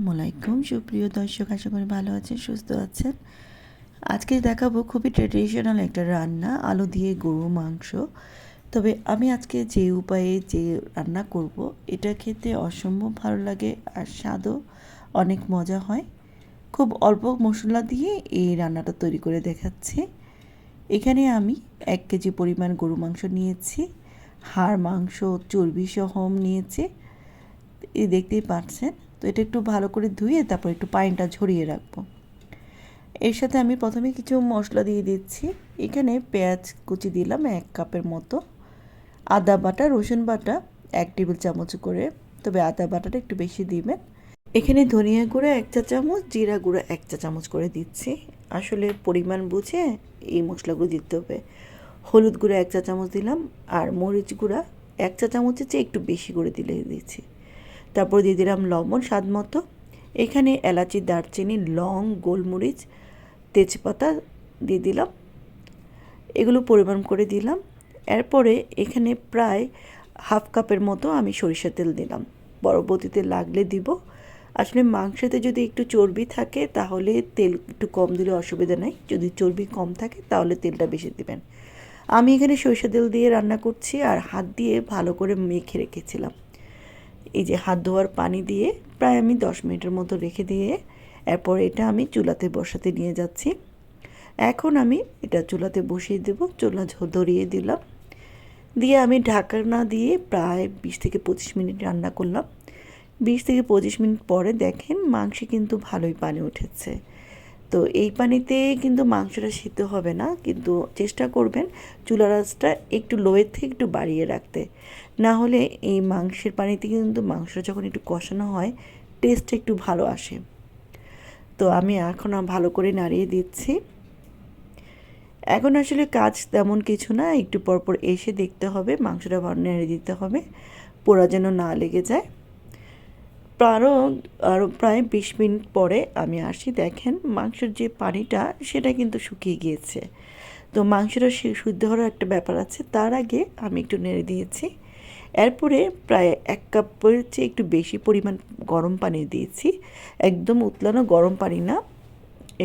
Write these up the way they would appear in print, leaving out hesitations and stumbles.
আসসালামু আলাইকুম সুপ্রিয় দর্শক, আশা করি ভালো আছেন, সুস্থ আছেন। আজকে দেখাবো খুবই ট্রেডিশনাল একটা রান্না, আলু দিয়ে গরুর মাংস। তবে আমি আজকে যে উপায়ে যে রান্না করব, এটা খেতে অসম্ভব ভালো লাগে আর স্বাদও অনেক মজা হয়। খুব অল্প মশলা দিয়ে এই রান্নাটা তৈরি করে দেখাচ্ছি। এখানে আমি 1 কেজি পরিমাণ গরু মাংস নিয়েছি, হাড় মাংস চর্বি সহ নিয়েছি, এই দেখতেই পাচ্ছেন। তো এটা একটু ভালো করে ধুয়ে তারপর একটু পানিটা ঝরিয়ে রাখবো। এর সাথে আমি প্রথমে কিছু মশলা দিয়ে দিচ্ছি। এখানে পেঁয়াজ কুচি দিলাম 1 কাপের মতো, আদা বাটা রসুন বাটা 1 টেবিল চামচ করে, তবে আদা বাটাটা একটু বেশি দিবেন। এখানে ধনিয়া গুঁড়া 1 চা চামচ, জিরা গুঁড়া 1 চা চামচ করে দিচ্ছি। আসলে পরিমাণ বুঝে এই মশলাগুলো দিতে হবে। হলুদ গুঁড়া 1 চা চামচ দিলাম, আর মরিচ গুঁড়া 1 চা চামচের চেয়ে একটু বেশি করে দিচ্ছি। তারপর দিয়ে দিলাম লবণ স্বাদ মতো। এখানে এলাচি, দারচিনি, লং, গোলমরিচ, তেজপাতা দিয়ে দিলাম, এগুলো পরিমাণ করে দিলাম। এরপরে এখানে প্রায় হাফ কাপের মতো আমি সরিষার তেল দিলাম, পরবর্তীতে লাগলে দিব। আসলে মাংসতে যদি একটু চর্বি থাকে তাহলে তেল একটু কম দিলে অসুবিধা নেই, যদি চর্বি কম থাকে তাহলে তেলটা বেশি দিবেন। আমি এখানে সরিষা তেল দিয়ে রান্না করছি আর হাত দিয়ে ভালো করে মেখে রেখেছিলাম। এই যে হাত ধোয়ার পানি দিয়ে প্রায় আমি 10 মিনিটের মতো রেখে দিয়ে এরপর এটা আমি চুলাতে বসাতে নিয়ে যাচ্ছি। এখন আমি এটা চুলাতে বসিয়ে দেব, চুলা ধরিয়ে দিলাম, দিয়ে আমি ঢাকনা দিয়ে প্রায় 20 থেকে 25 মিনিট রান্না করলাম। 20 থেকে 25 মিনিট পরে দেখেন মাংসে কিন্তু ভালোই পানি উঠেছে। তো এই পানিতে কিন্তু মাংসটা সিদ্ধ হবে না, কিন্তু চেষ্টা করবেন চুলার আঁচটা একটু লোয়ের থেকে একটু বাড়িয়ে রাখতে, না হলে এই মাংসের পানিতে কিন্তু মাংসটা যখন একটু কষানো হয় টেস্টটা একটু ভালো আসে। তো আমি এখন ভালো করে নাড়িয়ে দিচ্ছি। এখন আসলে কাজ তেমন কিছু না, একটু পরপর এসে দেখতে হবে, মাংসটা ভালো নেড়ে দিতে হবে, পোড়া যেন না লেগে যায়। আরও প্রায় 20 মিনিট পরে আমি আসি, দেখেন মাংসের যে পানিটা সেটা কিন্তু শুকিয়ে গিয়েছে। তো মাংসটা সিদ্ধ হওয়ার একটা ব্যাপার আছে, তার আগে আমি একটু নেড়ে দিয়েছি। এরপরে প্রায় 1 কাপের চেয়ে একটু বেশি পরিমাণ গরম পানি দিয়েছি, একদম উতলানো গরম পানি না,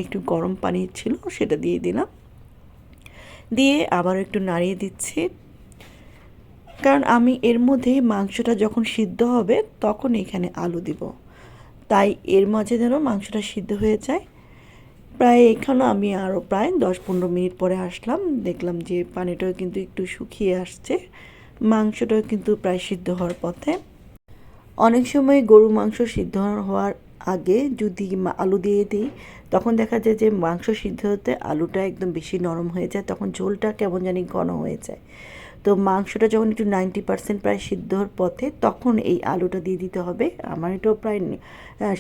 একটু গরম পানি ছিল সেটা দিয়ে দিলাম, দিয়ে আবার একটু নাড়িয়ে দিচ্ছি। কারণ আমি এর মধ্যে মাংসটা যখন সিদ্ধ হবে তখন এখানে আলু দিব, তাই এর মাঝে যেন মাংসটা সিদ্ধ হয়ে যায়। প্রায় এখানে আমি আরও প্রায় 10-15 মিনিট পরে আসলাম, দেখলাম যে পানিটাও কিন্তু একটু শুকিয়ে আসছে, মাংসটাও কিন্তু প্রায় সিদ্ধ হওয়ার পথে। অনেক সময় গরু মাংস সিদ্ধ হওয়ার আগে যদি আলু দিয়ে দিই, তখন দেখা যায় যে মাংস সিদ্ধ হতে আলুটা একদম বেশি নরম হয়ে যায়, তখন ঝোলটা কেমন জানি ঘন হয়ে যায়। তো মাংসটা যখন একটু 90% প্রায় সিদ্ধর পথে, তখন এই আলুটা দিয়ে দিতে হবে। আমার এটাও প্রায়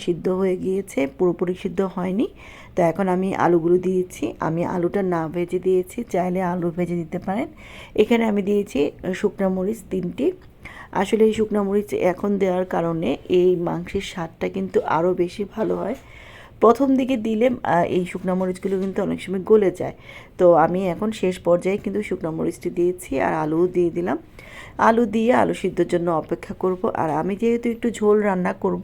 সিদ্ধ হয়ে গিয়েছে, পুরোপুরি সিদ্ধ হয়নি। তো এখন আমি আলুগুলো দিয়েছি, আমি আলুটা না ভেজে দিয়েছি, চাইলে আলু ভেজে দিতে পারেন। এখানে আমি দিয়েছি শুকনো মরিচ 3টি। আসলে এই শুকনো মরিচ এখন দেওয়ার কারণে এই মাংসের স্বাদটা কিন্তু আরও বেশি ভালো হয়। প্রথম দিকে দিলে এই শুকনো মরিচগুলো কিন্তু অনেক সময় গলে যায়, তো আমি এখন শেষ পর্যায়ে কিন্তু শুকনো মরিচটি দিয়েছি আর আলুও দিয়ে দিলাম। আলু দিয়ে আলু সিদ্ধর জন্য অপেক্ষা করব। আর আমি যেহেতু একটু ঝোল রান্না করব,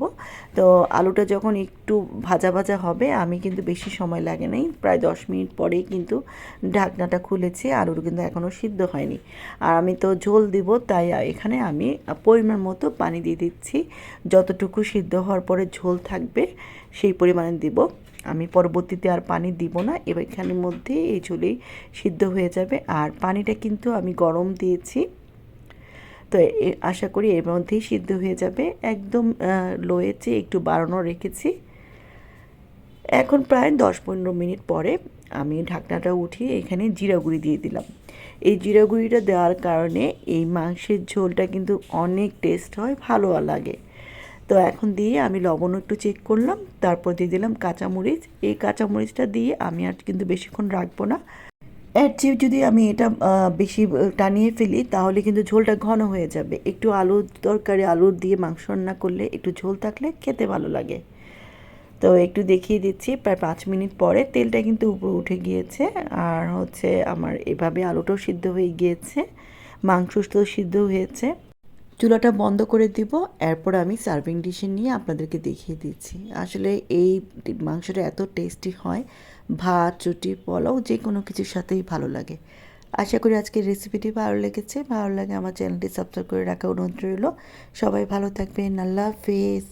তো আলুটা যখন একটু ভাজা ভাজা হবে, আমি কিন্তু বেশি সময় লাগে নাই, প্রায় 10 মিনিট পরেই কিন্তু ঢাকনাটা খুলেছি, আলুর কিন্তু এখনও সিদ্ধ হয়নি। আর আমি তো ঝোল দিব, তাই এখানে আমি পরিমাণ মতো পানি দিয়ে দিচ্ছি, যতটুকু সিদ্ধ হওয়ার পরে ঝোল থাকবে সেই পরিমাণে দিব। আমি পরবর্তীতে আর পানি দিব না, এবার এখানের মধ্যে এই ঝোলেই সিদ্ধ হয়ে যাবে। আর পানিটা কিন্তু আমি গরম দিয়েছি, তো আশা করি এর মধ্যেই সিদ্ধ হয়ে যাবে। একদম লোয়ে চেয়ে একটু বাড়ানো রেখেছি। এখন প্রায় 10-15 মিনিট পরে আমি ঢাকনাটা উঠিয়ে এখানে জিরা গুঁড়ি দিয়ে দিলাম। এই জিরা গুঁড়িটা দেওয়ার কারণে এই মাংসের ঝোলটা কিন্তু অনেক টেস্ট হয়, ভালো লাগে। তো এখন দিয়ে আমি লবণ একটু চেক করলাম, তারপর দিয়ে দিলাম কাঁচামরিচ। এই কাঁচামরিচটা দিয়ে আমি আর কিন্তু বেশিক্ষণ রাখবো না, এর চেয়ে যদি আমি এটা বেশি টানিয়ে ফেলি তাহলে কিন্তু ঝোলটা ঘন হয়ে যাবে। একটু আলুর তরকারি, আলুর দিয়ে মাংস রান্না করলে একটু ঝোল থাকলে খেতে ভালো লাগে। তো একটু দেখিয়ে দিচ্ছি, প্রায় 5 মিনিট পরে তেলটা কিন্তু উপরে উঠে গিয়েছে, আর হচ্ছে আমার এভাবে আলুটাও সিদ্ধ হয়ে গিয়েছে, মাংসটাও সিদ্ধ হয়েছে। চুলাটা বন্ধ করে দিব। এরপর আমি সার্ভিং ডিশে নিয়ে আপনাদেরকে দেখিয়ে দিচ্ছি। আসলে এই মাংসটা এত টেস্টি হয়, ভাত, রুটি, পোলাও যেকোনো কিছুর সাথেই ভালো লাগে। আশা করি আজকের রেসিপিটি ভালো লেগেছে। ভালো লাগে আমার চ্যানেলটি সাবস্ক্রাইব করে রাখার অনুরোধ রইল। সবাই ভালো থাকবেন। আল্লাহ হাফেজ।